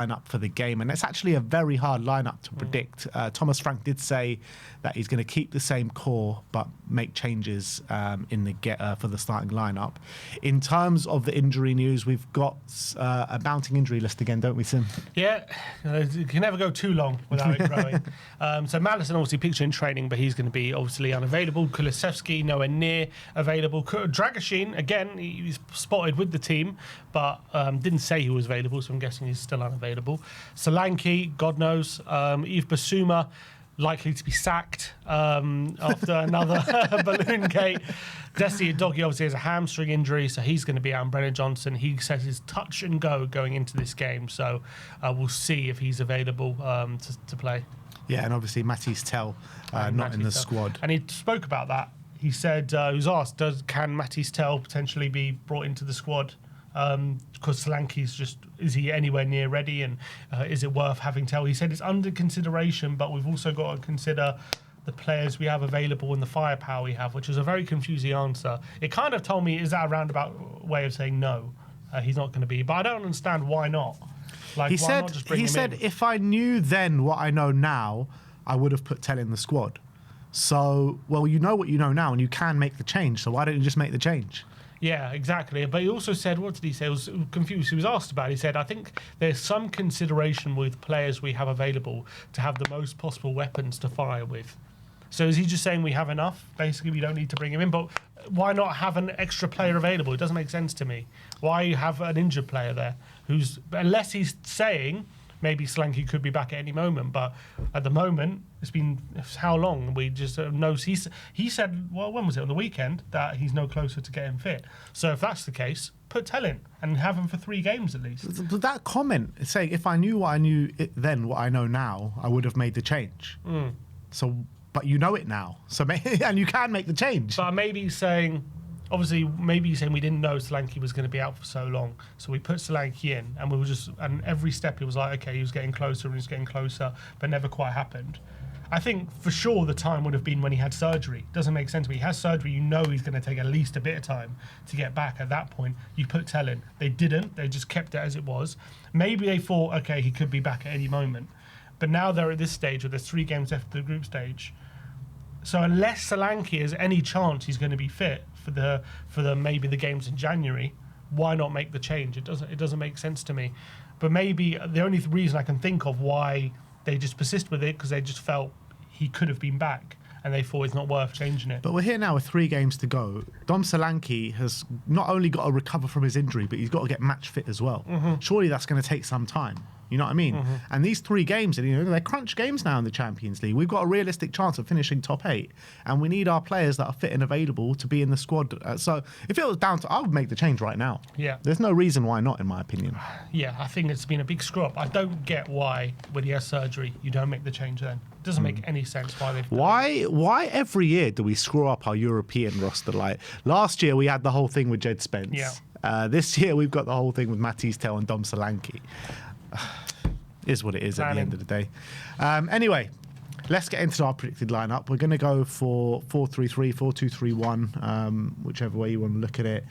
lineup for the game, and it's actually a very hard lineup to predict. Thomas Frank did say that he's going to keep the same core but make changes in the for the starting lineup. In terms of the injury news, we've got a mounting injury list again, don't we, Sim? Yeah, you can never go too long without it growing. So Maddison obviously pictured in training, but he's going to be obviously unavailable. Kulusevski nowhere near available. Dragoshin, again, he's spotted with the team, but didn't say he was available, so I'm guessing he's still unavailable. Solanke, God knows. Yves Bissouma, likely to be sacked after another balloon gate. Desi Udogie obviously has a hamstring injury, so he's going to be out. And Brennan Johnson, he says it's touch and go going into this game, so we'll see if he's available to play. Yeah, and obviously Matisse Tell not in the squad. And he spoke about that. He said, he was asked, can Matisse Tell potentially be brought into the squad? Because Solanke's just, is he anywhere near ready, and is it worth having Tell? He said it's under consideration, but we've also got to consider the players we have available and the firepower we have, which was a very confusing answer. It kind of told me, is that a roundabout way of saying no, he's not going to be, but I don't understand why not. Like, he why said, not just bring him in? if I knew then what I know now, I would have put Tell in the squad. So, well, you know what you know now, and you can make the change, so why don't you just make the change? Yeah, exactly. But he also said, what did he say? I was confused. He was asked about it. He said, I think there's some consideration with players we have available to have the most possible weapons to fire with. So is he just saying we have enough? Basically, we don't need to bring him in. But why not have an extra player available? It doesn't make sense to me. Why have an injured player there who's, unless he's saying maybe Solanke could be back at any moment, but at the moment, it's been how long? We just know. He said, well, when was it? On the weekend, that he's no closer to getting fit. So if that's the case, put Tell in and have him for 3 games at least. But that comment saying, if I knew what I knew then, what I know now, I would have made the change. So, but you know it now, so and you can make the change. But maybe saying, obviously, maybe he's saying we didn't know Solanke was going to be out for so long, so we put Solanke in, and we were just, and every step he was like, okay, he was getting closer and he was getting closer, but never quite happened. I think for sure the time would have been when he had surgery. Doesn't make sense. When he has surgery, you know he's going to take at least a bit of time to get back. At that point, you put Tell in. They didn't. They just kept it as it was. Maybe they thought, okay, he could be back at any moment. But now they're at this stage where there's 3 games left of the group stage. So unless Solanke has any chance he's going to be fit for the maybe the games in January, why not make the change? It doesn't make sense to me. But maybe the only reason I can think of why they just persist with it, because they just felt he could have been back and they thought it's not worth changing it. But we're here now with 3 games to go. Dom Solanke has not only got to recover from his injury, but he's got to get match fit as well. Surely that's going to take some time. You know what I mean? And these 3 games, they're crunch games now in the Champions League. We've got a realistic chance of finishing top 8, and we need our players that are fit and available to be in the squad. So if it was down to, I would make the change right now. Yeah. There's no reason why not, in my opinion. Yeah, I think it's been a big screw up. I don't get why, when he has surgery, you don't make the change then. It doesn't make any sense why they've Why every year do we screw up our European roster? Like last year we had the whole thing with Jed Spence. Yeah. This year we've got the whole thing with Matisse Tell and Dom Solanke. Is what it is at the end of the day. Anyway, let's get into our predicted lineup. We're going to go for 4-3-3, 4-2-3-1, whichever way you want to look at it.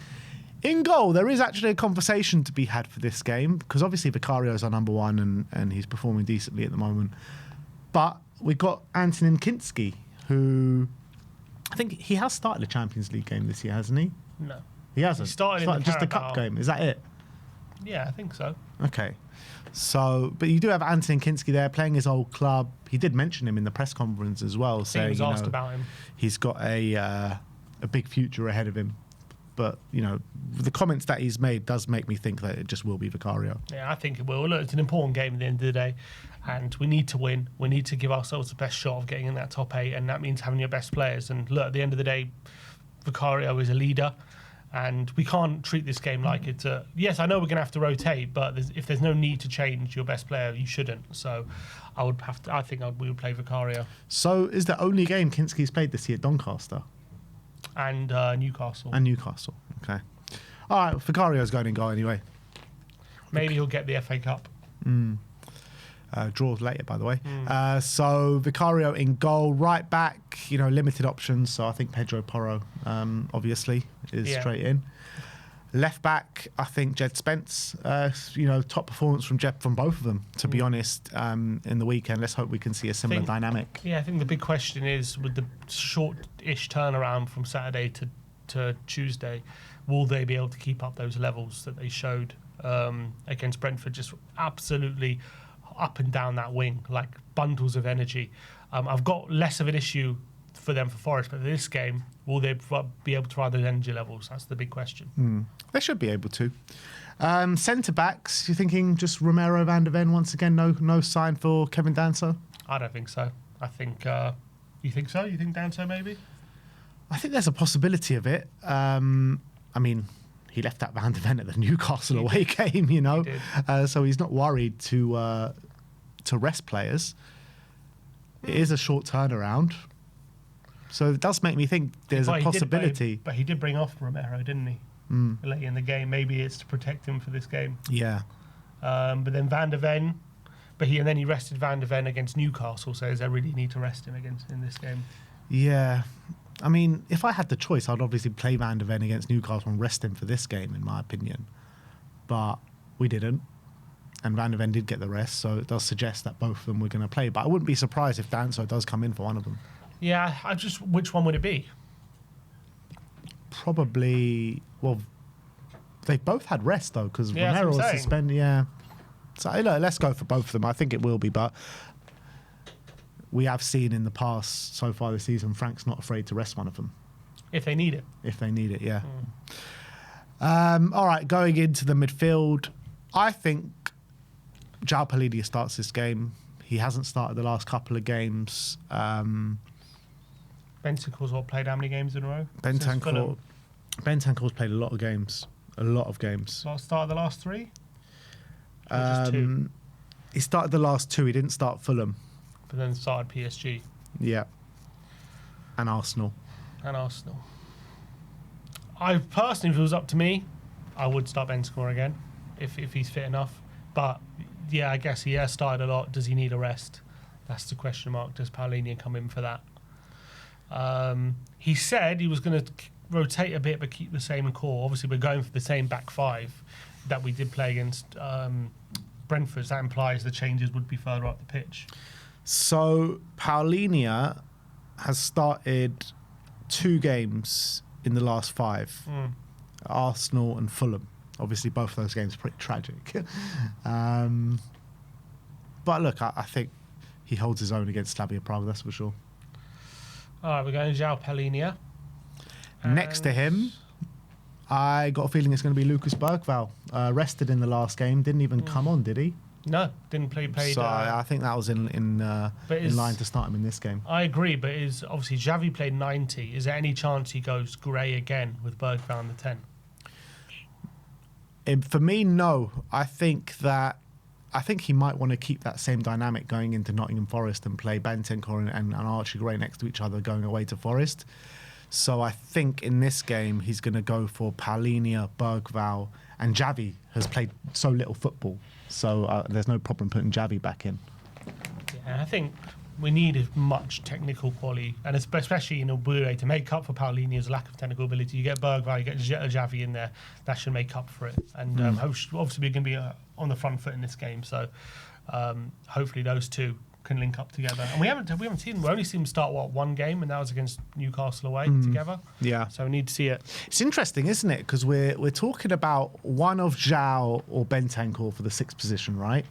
In goal, there is actually a conversation to be had for this game, because obviously Vicario's our number 1 and he's performing decently at the moment. But we've got Antonin Kinski, who I think he has started a Champions League game this year, hasn't he? No. He hasn't? He started in the just a Carabao. cup game. Is that it? Yeah, I think so. Okay. So, but you do have Antonin Kinski there playing his old club. He did mention him in the press conference as well, saying he was asked about him. He's got a big future ahead of him. But, the comments that he's made does make me think that it just will be Vicario. Yeah, I think it will. Look, it's an important game at the end of the day, and we need to win. We need to give ourselves the best shot of getting in that top 8, and that means having your best players. And look, at the end of the day, Vicario is a leader, and we can't treat this game like it's a... Yes, I know we're going to have to rotate, but if there's no need to change your best player, you shouldn't. So I think we would play Vicario. So is the only game Kinski's played this year Doncaster? And Newcastle. And Newcastle, okay. All right, Vicario's going in goal anyway. Maybe he'll get the FA Cup. Draws later, by the way. So Vicario in goal, right back, limited options. So I think Pedro Porro, obviously, is straight in. Left back, I think Jed Spence, top performance from both of them, to be honest, in the weekend. Let's hope we can see a similar dynamic. Yeah, I think the big question is, with the short-ish turnaround from Saturday to Tuesday, will they be able to keep up those levels that they showed against Brentford? Just absolutely up and down that wing, like bundles of energy. I've got less of an issue for them for Forest, but this game, will they be able to ride those energy levels? That's the big question. They should be able to. Centre backs, you're thinking just Romero, Van der Ven once again? No sign for Kevin Danso? I don't think so. I think you think so? You think Danso maybe? I think there's a possibility of it. I mean, he left that Van der Ven at the Newcastle away game, you know, so he's not worried to rest players. It is a short turnaround. So it does make me think there's a possibility. But he did bring off Romero, didn't he? Late in the game. Maybe it's to protect him for this game. Yeah. But then Van der Ven, and then he rested Van der Ven against Newcastle, so does they really need to rest him in this game? Yeah. I mean, if I had the choice, I'd obviously play Van der Ven against Newcastle and rest him for this game, in my opinion. But we didn't. And Van der Ven did get the rest, so it does suggest that both of them were going to play. But I wouldn't be surprised if Danso does come in for one of them. Yeah, which one would it be? Probably, well, they both had rest, though, because Romero was suspended, So, let's go for both of them. I think it will be, but we have seen in the past, so far this season, Frank's not afraid to rest one of them. If they need it. If they need it, yeah. All right, going into the midfield, I think João Palhinha starts this game. He hasn't started the last couple of games. Bentancur's played how many games in a row? Bentancur's played a lot of games. Started the last 3? Just 2? He started the last 2. He didn't start Fulham. But then started PSG. Yeah. And Arsenal. I personally, if it was up to me, I would start Bentancur again, if he's fit enough. But yeah, I guess he has started a lot. Does he need a rest? That's the question mark. Does Palhinha come in for that? He said he was going to rotate a bit but keep the same core. Obviously, we're going for the same back 5 that we did play against Brentford. That implies the changes would be further up the pitch. So Palhinha has started 2 games in the last 5. Arsenal and Fulham. Obviously, both of those games are pretty tragic. But look, I think he holds his own against Slavia Prague, that's for sure. All right, we're going João Palhinha. Next to him, I got a feeling it's going to be Lucas Bergvall. Rested in the last game, didn't even come on, did he? No, didn't play. So I think that was in line to start him in this game. I agree, but obviously Xavi played 90. Is there any chance he goes grey again with Bergvall on the 10? For me, no. I think he might want to keep that same dynamic going into Nottingham Forest and play Bentancur and Archie Gray next to each other going away to Forest. So I think in this game he's going to go for Palhinha, Bergvall, and Xavi has played so little football, so there's no problem putting Xavi back in. Yeah, I think we need as much technical quality, and especially in a way to make up for Palhinha's lack of technical ability. You get Bergvall, you get Xavi in there, that should make up for it. And obviously we're going to be on the front foot in this game, so hopefully those two can link up together. And we haven't seen them. We only seen them start one game, and that was against Newcastle away together. Yeah. So we need to see it. It's interesting, isn't it? Because we're talking about one of João or Bentancur for the 6th position, right?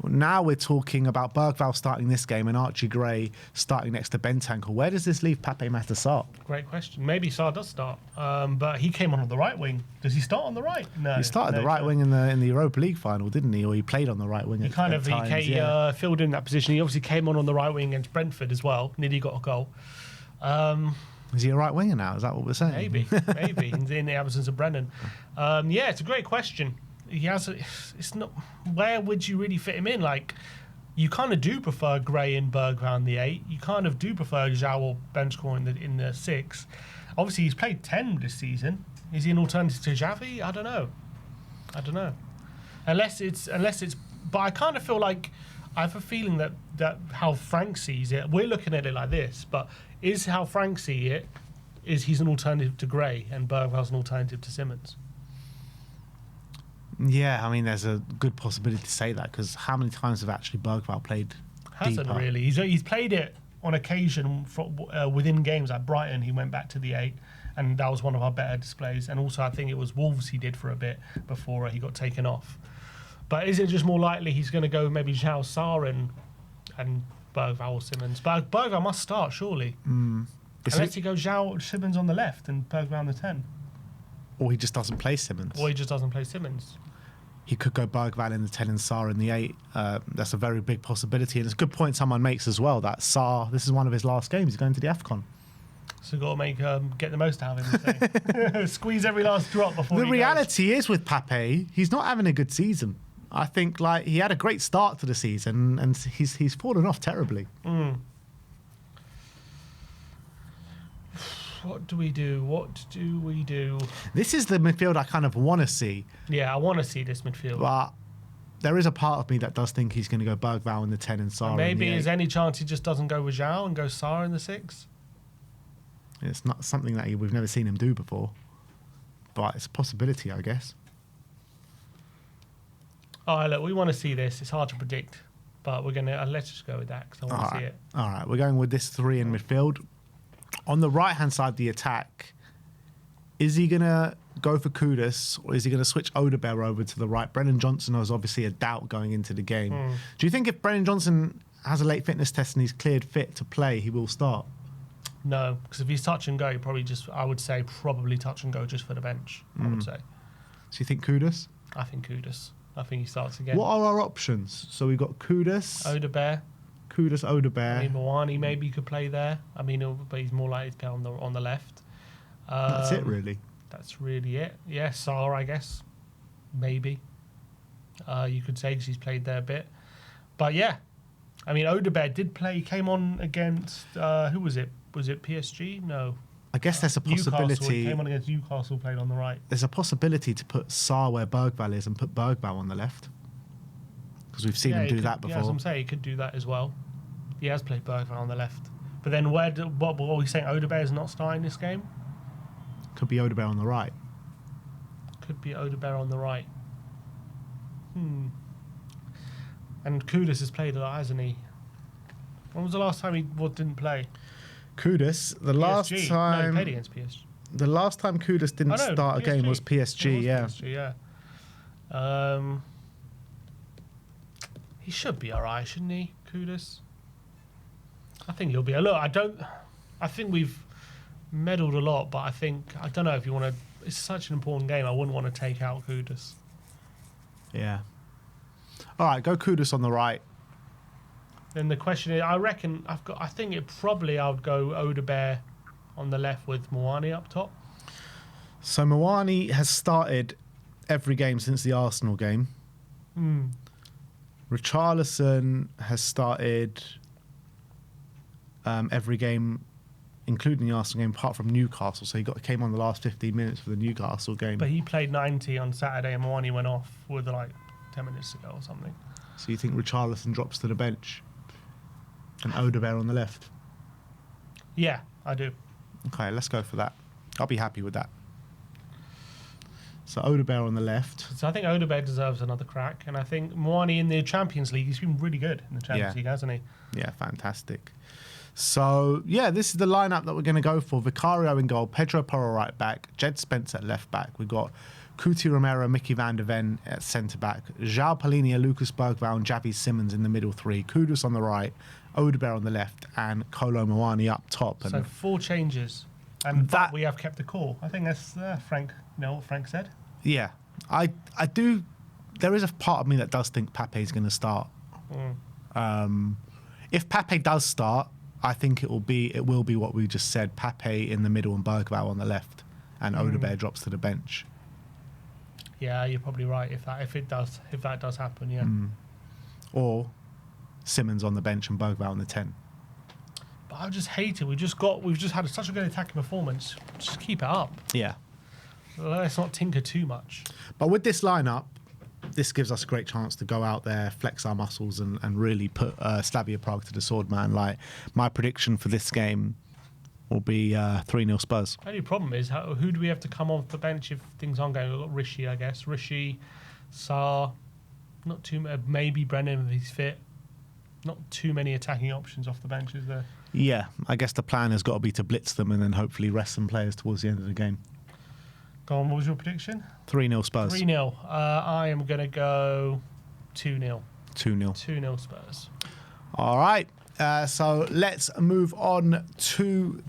Now we're talking about Bergvall starting this game and Archie Gray starting next to Bentancur. Where does this leave Pape Matar Sarr? Great question. Maybe Sarr does start, but he came on the right wing. Does he start on the right? No. He started the right wing in the Europa League final, didn't he? Or he played on the right wing. He filled in that position. He obviously came on the right wing against Brentford as well. Nearly got a goal. Is he a right winger now? Is that what we're saying? Maybe in the absence of Brennan. It's a great question. It's not. Where would you really fit him in? Like, you kind of do prefer Gray and Bergvall in the 8. You kind of do prefer João or Bentancur in the 6. Obviously, he's played 10 this season. Is he an alternative to Xavi? I don't know. Unless it's. But I kind of feel like I have a feeling that how Frank sees it. We're looking at it like this, but is how Frank sees it? Is he's an alternative to Gray and Bergvall's an alternative to Simmons? Yeah, I mean, there's a good possibility to say that because how many times have actually Bergvall played Hasn't deeper? really. He's played it on occasion within games like Brighton. He went back to the 8, and that was one of our better displays. And also, I think it was Wolves he did for a bit before he got taken off. But is it just more likely he's going to go maybe Zhao Sarr and Bergvall or Simmons? Bergvall must start, surely. Unless he goes Zhao Simmons on the left and Bergvall on the 10. Or he just doesn't play Simmons. Or he just doesn't play Simmons. He could go Bergvall in the 10 and Sarr in the 8. That's a very big possibility. And it's a good point someone makes as well, that Sarr, this is one of his last games. He's going to the AFCON. So got to get the most out of him. Squeeze every last drop before The he reality is with Pape, he's not having a good season. I think like he had a great start to the season and he's fallen off terribly. What do we do? What do we do? This is the midfield I kind of want to see. Yeah, I want to see this midfield. But there is a part of me that does think he's going to go Bergvall in the 10 and Sarr Maybe in the 8. is any chance he just doesn't go with Zhao and go Sarr in the 6? It's not something that we've never seen him do before. But it's a possibility, I guess. All right, look, we want to see this. It's hard to predict, but we're going to let's just go with that because I want to see it. All right, we're going with this 3 in midfield. On the right-hand side of the attack, is he going to go for Kudus or is he going to switch Odebear over to the right? Brennan Johnson was obviously a doubt going into the game. Do you think if Brennan Johnson has a late fitness test and he's cleared fit to play, he will start? No, because if he's touch and go, I would say probably touch and go just for the bench, I would say. So you think Kudus? I think Kudus. I think he starts again. What are our options? So we've got Kudus, Odebear. Kudus, Odebear. I mean, Moani maybe could play there. I mean, but he's more likely to play on the left. That's it, really. That's really it. Yeah, Sarr, I guess. Maybe. You could say because he's played there a bit. But yeah, I mean, Odebear did play. He came on against, who was it? Was it PSG? No. I guess there's a possibility. Newcastle. He came on against Newcastle, played on the right. There's a possibility to put Sarr where Bergvall is and put Bergvall on the left. Because we've seen him do that before. Yeah, as I'm saying, he could do that as well. He has played Bergvall on the left. But then what are we saying? Odebear is not starting this game? Could be Odebear on the right. Could be Odebear on the right. And Kudus has played a lot, hasn't he? When was the last time he didn't play? Kudus, the last PSG. time... No, he played against PSG. The last time Kudus didn't start a game was PSG, yeah. PSG, yeah. He should be all right, shouldn't he, Kudus? I think he'll be. Look, I think we've meddled a lot, but I don't know if you want to. It's such an important game. I wouldn't want to take out Kudus. Yeah. All right, go Kudus on the right. Then the question is, I reckon I think I would go Odebear on the left with Moani up top. So Moani has started every game since the Arsenal game. Richarlison has started every game, including the Arsenal game, apart from Newcastle. So he came on the last 15 minutes for the Newcastle game. But he played 90 on Saturday and Moani went off with like 10 minutes ago or something. So you think Richarlison drops to the bench and Odebear on the left? Yeah, I do. Okay, let's go for that. I'll be happy with that. So Odebear on the left. So I think Odebear deserves another crack, and I think Moani in the Champions League, he's been really good in the Champions League, hasn't he? Yeah, fantastic. So, yeah, this is the lineup that we're going to go for. Vicario in goal, Pedro Porro right back, Jed Spence at left back. We've got Cuti Romero, Mickey van der Ven at centre back, João Palhinha, Lucas Bergvall and Javi Simmons in the middle three, Kudus on the right, Odebear on the left and Kolo Muani up top. And so 4 changes. And that we have kept the core. I think that's Frank. You know what Frank said? Yeah, I do. There is a part of me that does think Pape's going to start. If Pape does start, I think it will be what we just said: Pape in the middle and Bergvall on the left, and Odebear drops to the bench. Yeah, you're probably right. If that does happen, yeah. Or Simmons on the bench and Bergvall on the 10. But I just hate it. We've just had such a good attacking performance. Just keep it up. Yeah. Let's not tinker too much. But with this lineup, this gives us a great chance to go out there, flex our muscles, and really put Slavia Prague to the sword, man. Like, my prediction for this game will be 3-0 Spurs. The only problem is, who do we have to come off the bench if things aren't going? We've got Rishi, I guess. Rishi, Saar, not too maybe Brennan if he's fit. Not too many attacking options off the bench, is there? Yeah, I guess the plan has got to be to blitz them and then hopefully rest some players towards the end of the game. Go on, what was your prediction? 3-0 Spurs. 3-0. I am going to go 2-0. 2-0. 2-0 Spurs. All right. So let's move on to